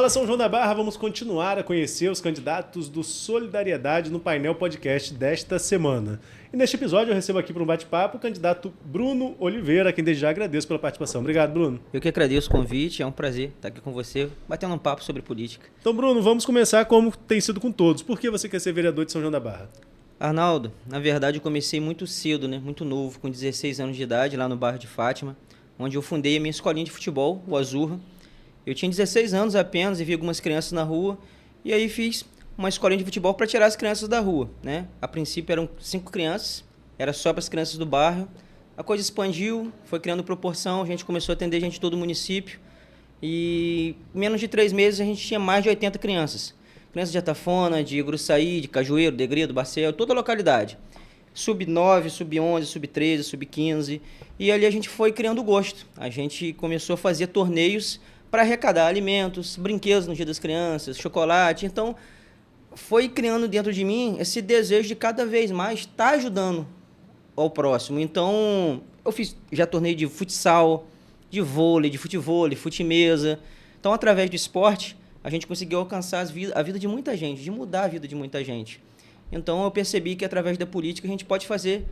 Fala São João da Barra, vamos continuar a conhecer os candidatos do Solidariedade no painel podcast desta semana. E neste episódio eu recebo aqui para um bate-papo o candidato Bruno Oliveira, a quem desde já agradeço pela participação. Obrigado, Bruno. Eu que agradeço o convite, é um prazer estar aqui com você, batendo um papo sobre política. Então, Bruno, vamos começar como tem sido com todos. Por que você quer ser vereador de São João da Barra? Arnaldo, na verdade eu comecei muito cedo, muito novo, com 16 anos de idade, lá no bairro de Fátima, onde eu fundei a minha escolinha de futebol, o Azurra. Eu tinha 16 anos apenas e vi algumas crianças na rua, e aí fiz uma escolinha de futebol para tirar as crianças da rua, A princípio eram 5 crianças, era só para as crianças do bairro. A coisa expandiu, foi criando proporção, a gente começou a atender gente de todo o município, e em menos de 3 meses a gente tinha mais de 80 crianças. Crianças de Atafona, de Gruçaí, de Cajueiro, Degredo, Barcel, toda a localidade. Sub-9, sub-11, sub-13, sub-15, e ali a gente foi criando gosto. A gente começou a fazer torneios para arrecadar alimentos, brinquedos no Dia das Crianças, chocolate. Então, foi criando dentro de mim esse desejo de cada vez mais estar ajudando ao próximo. Então, eu fiz já torneio de futsal, de vôlei, de futevôlei, fute-mesa. Então, através do esporte, a gente conseguiu alcançar a vida de muita gente, de mudar a vida de muita gente. Então, eu percebi que através da política a gente pode fazer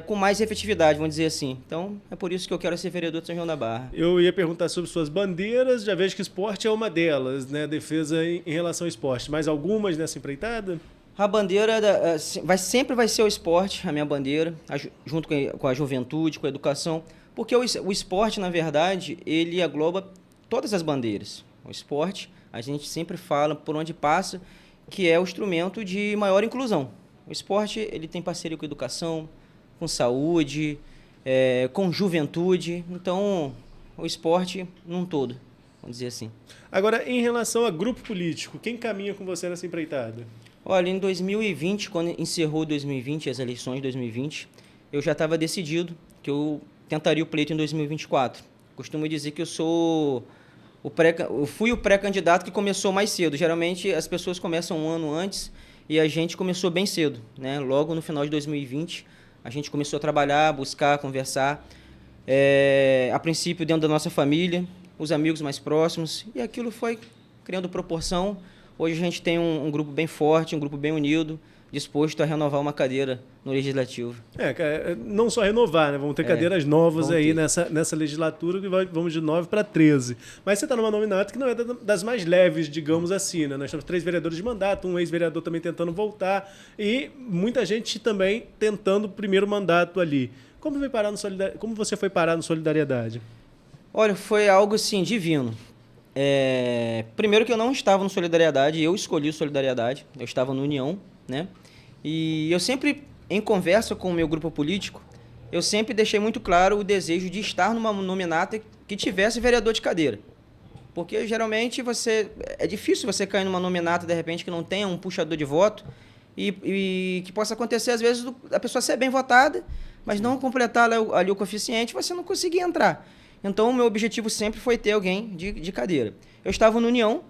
com mais efetividade, vamos dizer assim. Então, é por isso que eu quero ser vereador de São João da Barra. Eu ia perguntar sobre suas bandeiras, já vejo que esporte é uma delas, Defesa em relação ao esporte. Mais algumas nessa empreitada? A bandeira sempre vai ser o esporte, a minha bandeira, junto com a juventude, com a educação, porque o esporte, na verdade, ele engloba todas as bandeiras. O esporte, a gente sempre fala por onde passa, que é o instrumento de maior inclusão. O esporte, ele tem parceria com a educação, com saúde, com juventude. Então, o esporte num todo, vamos dizer assim. Agora, em relação a grupo político, quem caminha com você nessa empreitada? Olha, em 2020, quando encerrou 2020, as eleições de 2020, eu já estava decidido que eu tentaria o pleito em 2024. Costumo dizer que eu fui o pré-candidato que começou mais cedo. Geralmente, as pessoas começam um ano antes e a gente começou bem cedo, Logo no final de 2020, a gente começou a trabalhar, buscar, conversar. A princípio, dentro da nossa família, os amigos mais próximos, e aquilo foi criando proporção. Hoje a gente tem um grupo bem forte, um grupo bem unido, disposto a renovar uma cadeira no Legislativo. Não só renovar, Vão ter cadeiras novas aí nessa legislatura, que vamos de 9 para 13. Mas você está numa nominata que não é das mais leves, digamos assim, Nós temos 3 vereadores de mandato, um ex-vereador também tentando voltar, e muita gente também tentando o primeiro mandato ali. Como você foi parar no Solidariedade? Olha, foi algo assim, divino. Primeiro que eu não estava no Solidariedade, eu escolhi o Solidariedade, eu estava no União, E eu sempre, em conversa com o meu grupo político, eu sempre deixei muito claro o desejo de estar numa nominata que tivesse vereador de cadeira. Porque, geralmente, é difícil você cair numa nominata, de repente, que não tenha um puxador de voto e que possa acontecer, às vezes, a pessoa ser bem votada, mas não completar ali o coeficiente, você não conseguir entrar. Então, o meu objetivo sempre foi ter alguém de cadeira. Eu estava no União,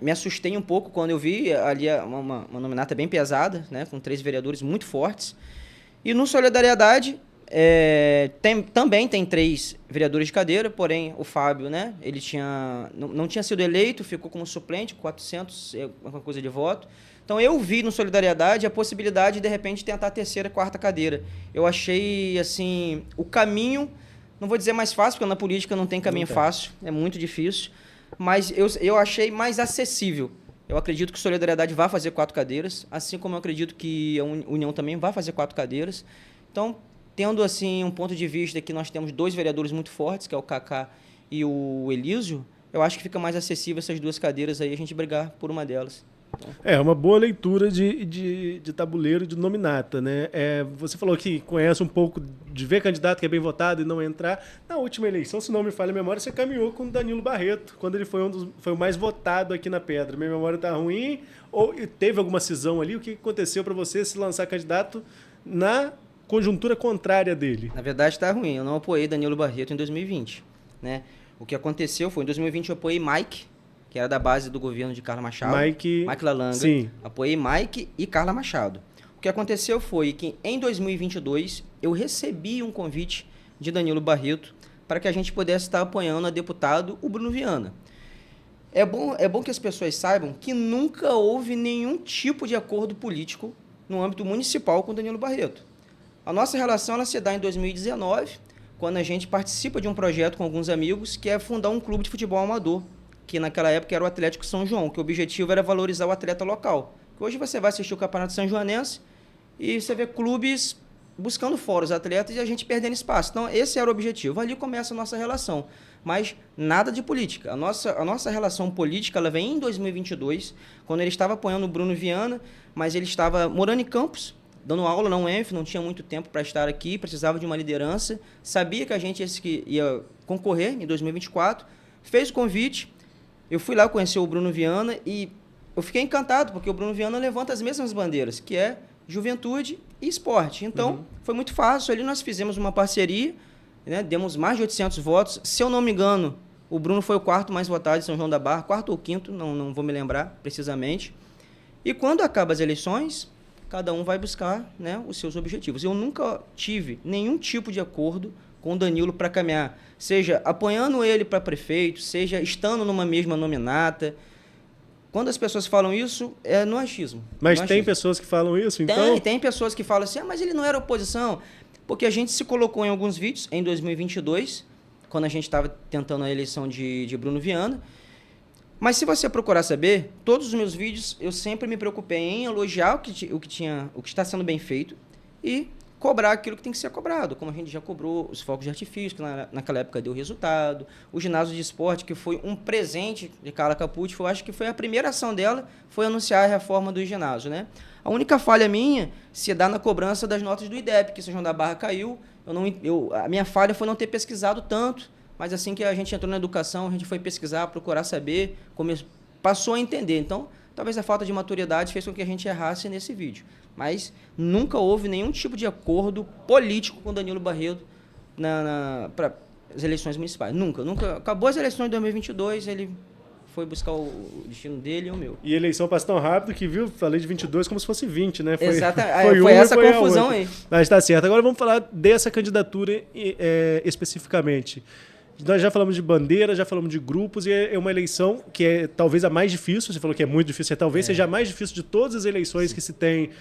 Me assustei um pouco quando eu vi ali uma nominata bem pesada, com 3 vereadores muito fortes. E no Solidariedade também tem 3 vereadores de cadeira, porém o Fábio, ele não tinha sido eleito, ficou como suplente, 400, alguma coisa de voto. Então eu vi no Solidariedade a possibilidade de repente tentar a 3ª, 4ª cadeira. Eu achei assim o caminho, não vou dizer mais fácil, porque na política não tem caminho fácil, é muito difícil. Mas eu achei mais acessível. Eu acredito que Solidariedade vai fazer 4 cadeiras, assim como eu acredito que a União também vai fazer 4 cadeiras. Então, tendo assim um ponto de vista que nós temos 2 vereadores muito fortes, que é o Cacá e o Elísio, eu acho que fica mais acessível essas 2 cadeiras aí, a gente brigar por uma delas. É uma boa leitura de tabuleiro de nominata, Você falou que conhece um pouco de ver candidato que é bem votado e não entrar. Na última eleição, se não me falha a memória, você caminhou com o Danilo Barreto, quando ele foi o mais votado aqui na Pedra. Minha memória está ruim, ou teve alguma cisão ali? O que aconteceu para você se lançar candidato na conjuntura contrária dele? Na verdade, está ruim. Eu não apoiei Danilo Barreto em 2020, O que aconteceu foi, em 2020 eu apoiei Mike, que era da base do governo de Carla Machado. Mike Lalanga. Sim. Apoiei Mike e Carla Machado. O que aconteceu foi que, em 2022, eu recebi um convite de Danilo Barreto para que a gente pudesse estar apoiando a deputado o Bruno Viana. É bom que as pessoas saibam que nunca houve nenhum tipo de acordo político no âmbito municipal com Danilo Barreto. A nossa relação ela se dá em 2019, quando a gente participa de um projeto com alguns amigos, que é fundar um clube de futebol amador, que naquela época era o Atlético São João, que o objetivo era valorizar o atleta local. Hoje você vai assistir o Campeonato São Joanense e você vê clubes buscando fora os atletas e a gente perdendo espaço. Então, esse era o objetivo. Ali começa a nossa relação. Mas nada de política. A nossa relação política ela vem em 2022, quando ele estava apoiando o Bruno Viana, mas ele estava morando em Campos, dando aula na UENF, não tinha muito tempo para estar aqui, precisava de uma liderança, sabia que a gente ia concorrer em 2024, fez o convite, eu fui lá conhecer o Bruno Viana e eu fiquei encantado, porque o Bruno Viana levanta as mesmas bandeiras, que é juventude e esporte. Então, foi muito fácil. Ali nós fizemos uma parceria, né? Demos mais de 800 votos. Se eu não me engano, o Bruno foi o quarto mais votado de São João da Barra, quarto ou quinto, não vou me lembrar precisamente. E quando acabam as eleições, cada um vai buscar, né, os seus objetivos. Eu nunca tive nenhum tipo de acordo com o Danilo para caminhar, seja apoiando ele para prefeito, seja estando numa mesma nominata. Quando as pessoas falam isso, é no achismo. Mas no tem achismo. pessoas que falam isso, então? Tem pessoas que falam assim, mas ele não era oposição. Porque a gente se colocou em alguns vídeos, em 2022, quando a gente estava tentando a eleição de Bruno Viana. Mas se você procurar saber, todos os meus vídeos, eu sempre me preocupei em elogiar o que está sendo bem feito e cobrar aquilo que tem que ser cobrado, como a gente já cobrou os fogos de artifício, que naquela época deu resultado, o ginásio de esporte, que foi um presente de Carla Capucci, eu acho que foi a primeira ação dela, foi anunciar a reforma do ginásio, né? A única falha minha se dá na cobrança das notas do IDEP, que São João da Barra caiu, a minha falha foi não ter pesquisado tanto, mas assim que a gente entrou na educação, a gente foi pesquisar, procurar saber, passou a entender. Então, talvez a falta de maturidade fez com que a gente errasse nesse vídeo. Mas nunca houve nenhum tipo de acordo político com Danilo Barreto para as eleições municipais. Nunca. Acabou as eleições de 2022, ele foi buscar o destino dele e o meu. E a eleição passa tão rápido que, viu, falei de 22 como se fosse 20, né? Exatamente. Foi essa confusão aí. Mas tá certo. Agora vamos falar dessa candidatura especificamente. Nós já falamos de bandeira, já falamos de grupos, e é uma eleição que é talvez a mais difícil, você falou que é muito difícil, talvez seja a mais difícil de todas as eleições que se tem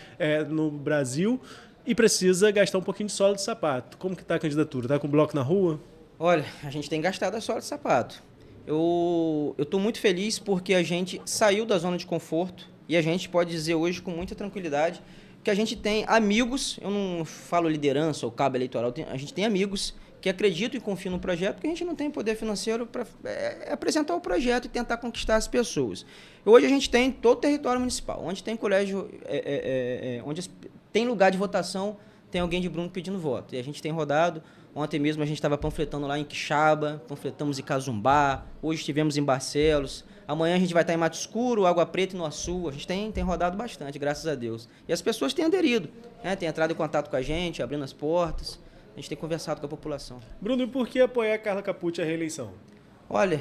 no Brasil, e precisa gastar um pouquinho de sola de sapato. Como que está a candidatura? Está com bloco na rua? Olha, a gente tem gastado a sola de sapato. Eu estou muito feliz porque a gente saiu da zona de conforto, e a gente pode dizer hoje com muita tranquilidade que a gente tem amigos, eu não falo liderança ou cabo eleitoral, a gente tem amigos que acreditam e confiam no projeto, porque a gente não tem poder financeiro para apresentar o projeto e tentar conquistar as pessoas. Hoje a gente tem todo o território municipal, onde tem colégio, onde tem lugar de votação, tem alguém de Bruno pedindo voto. E a gente tem rodado, ontem mesmo a gente estava panfletando lá em Quixaba, panfletamos em Cazumbá, hoje estivemos em Barcelos, amanhã a gente vai estar em Mato Escuro, Água Preta e Noaçu. A gente tem rodado bastante, graças a Deus. E as pessoas têm aderido, né? Têm entrado em contato com a gente, abrindo as portas. A gente tem conversado com a população. Bruno, e por que apoiar a Carla Capucci à reeleição? Olha,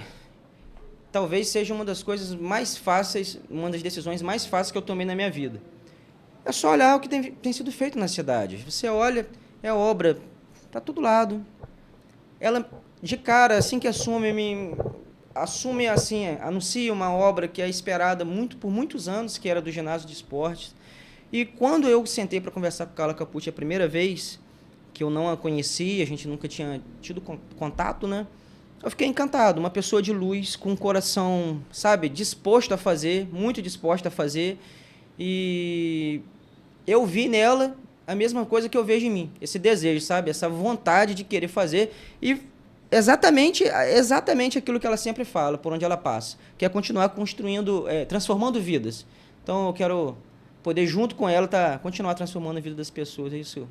talvez seja uma das coisas mais fáceis, uma das decisões mais fáceis que eu tomei na minha vida. É só olhar o que tem sido feito na cidade. Você olha, é obra, está todo lado. Ela, de cara, assim que anuncia uma obra que é esperada por muitos anos, que era do ginásio de esportes. E quando eu sentei para conversar com a Carla Capucci a primeira vez, que eu não a conhecia, a gente nunca tinha tido contato, né? Eu fiquei encantado, uma pessoa de luz, com um coração, sabe, disposto a fazer, muito disposta a fazer, e eu vi nela a mesma coisa que eu vejo em mim, esse desejo, sabe, essa vontade de querer fazer, e exatamente aquilo que ela sempre fala, por onde ela passa, que é continuar construindo, transformando vidas. Então eu quero poder, junto com ela, continuar transformando a vida das pessoas, é isso.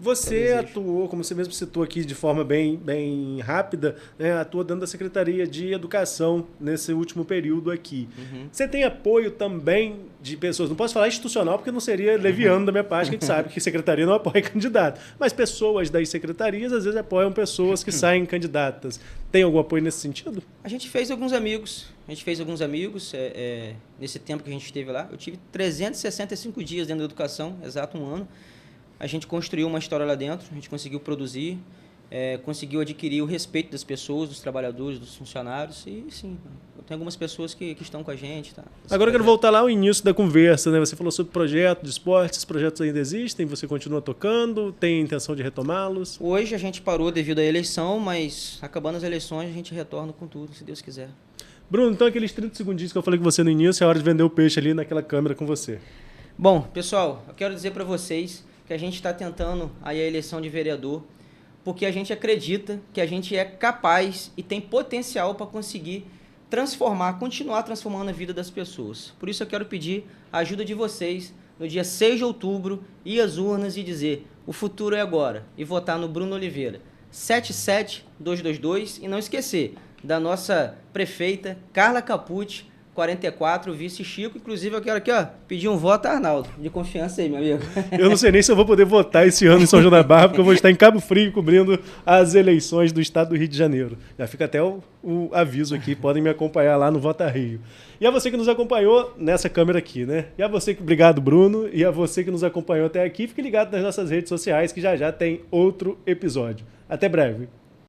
Você atuou, como você mesmo citou aqui de forma bem rápida, né, atuou dentro da Secretaria de Educação nesse último período aqui. Você tem apoio também de pessoas, não posso falar institucional porque não seria leviano da minha parte, que a gente sabe que secretaria não apoia candidato, mas pessoas das secretarias às vezes apoiam pessoas que saem candidatas. Tem algum apoio nesse sentido? A gente fez alguns amigos, nesse tempo que a gente esteve lá. Eu tive 365 dias dentro da educação, exato um ano. A gente construiu uma história lá dentro, a gente conseguiu produzir, conseguiu adquirir o respeito das pessoas, dos trabalhadores, dos funcionários, e sim, Tem algumas pessoas que estão com a gente. Tá? Agora eu quero voltar lá ao início da conversa, né? Você falou sobre projeto de esporte, esses projetos ainda existem? Você continua tocando? Tem intenção de retomá-los? Hoje a gente parou devido à eleição, mas acabando as eleições a gente retorna com tudo, se Deus quiser. Bruno, então aqueles 30 segundinhos que eu falei com você no início, é a hora de vender o peixe ali naquela câmera com você. Bom, pessoal, eu quero dizer para vocês que a gente está tentando aí a eleição de vereador, porque a gente acredita que a gente é capaz e tem potencial para conseguir continuar transformando a vida das pessoas. Por isso eu quero pedir a ajuda de vocês no dia 6 de outubro, ir às urnas e dizer: o futuro é agora, e votar no Bruno Oliveira. 77222, e não esquecer da nossa prefeita Carla Capucci, 44, vice Chico. Inclusive, eu quero aqui, pedir um voto a Arnaldo. De confiança aí, meu amigo. Eu não sei nem se eu vou poder votar esse ano em São João da Barra, porque eu vou estar em Cabo Frio cobrindo as eleições do estado do Rio de Janeiro. Já fica até o aviso aqui, podem me acompanhar lá no Vota Rio. E a você que nos acompanhou nessa câmera aqui, né? E a você que... Obrigado, Bruno. E a você que nos acompanhou até aqui, fique ligado nas nossas redes sociais, que já já tem outro episódio. Até breve.